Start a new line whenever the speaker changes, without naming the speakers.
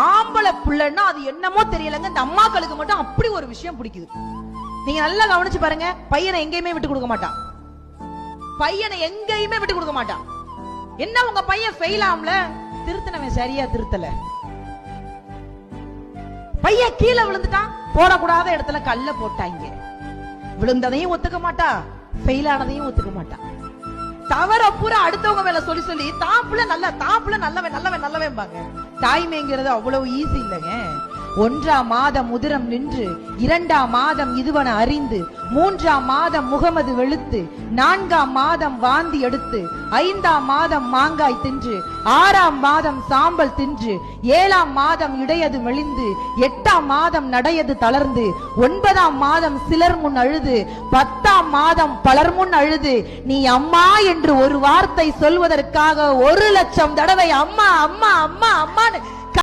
ஆம்பளை பிள்ளைன்னா அது என்னமோ தெரியலங்க, இந்த அம்மாக்களுக்கு மட்டும் அப்படி ஒரு விஷயம் பிடிக்குது. நீங்க நல்லா கவனிச்சு பாருங்க, பையனை எங்கேயுமே விட்டு கொடுக்க மாட்டான். பையனை எங்கேயுமே விட்டு கொடுக்க மாட்டான். என்ன உங்க பையன் ஃபெயில் ஆம்ல, திருத்தனவன் சரியா திருத்தல. பையன் கீழே விழுந்துட்டான், போடக்கூடாத இடத்துல கல்ல போட்டாங்க. விழுந்ததையும் ஒத்துக்க மாட்டா, ஃபெயில் ஆனதையும் ஒத்துக்க மாட்டா. தவற பூரா அடுத்தவங்க மேல சொல்லி சொல்லி தாப்புல நல்லவன் நல்லவன் நல்லவன் பாங்க. தாய்மைங்கிறது அவ்வளவு ஈஸி இல்லைங்க. 1ஆம் மாதம் உதிரம் நின்று, 2ஆம் மாதம் இதுவன அறிந்து, 3ஆம் மாதம் முகமது வெளுத்து, 4ஆம் மாதம் வாந்தி எடுத்து, 5ஆம் மாதம் மாங்காய் தின்று, 6ஆம் மாதம் சாம்பல் தின்று, 7ஆம் மாதம் இடையது மெலிந்து, 8ஆம் மாதம் நடையது தளர்ந்து, 9ஆம் மாதம் சிலர் முன் அழுது, 10ஆம் மாதம் பலர் முன் அழுது, நீ அம்மா என்று ஒரு வார்த்தை சொல்வதற்காக 1,00,000 தடவை அம்மா அம்மா அம்மா அம்மான்னு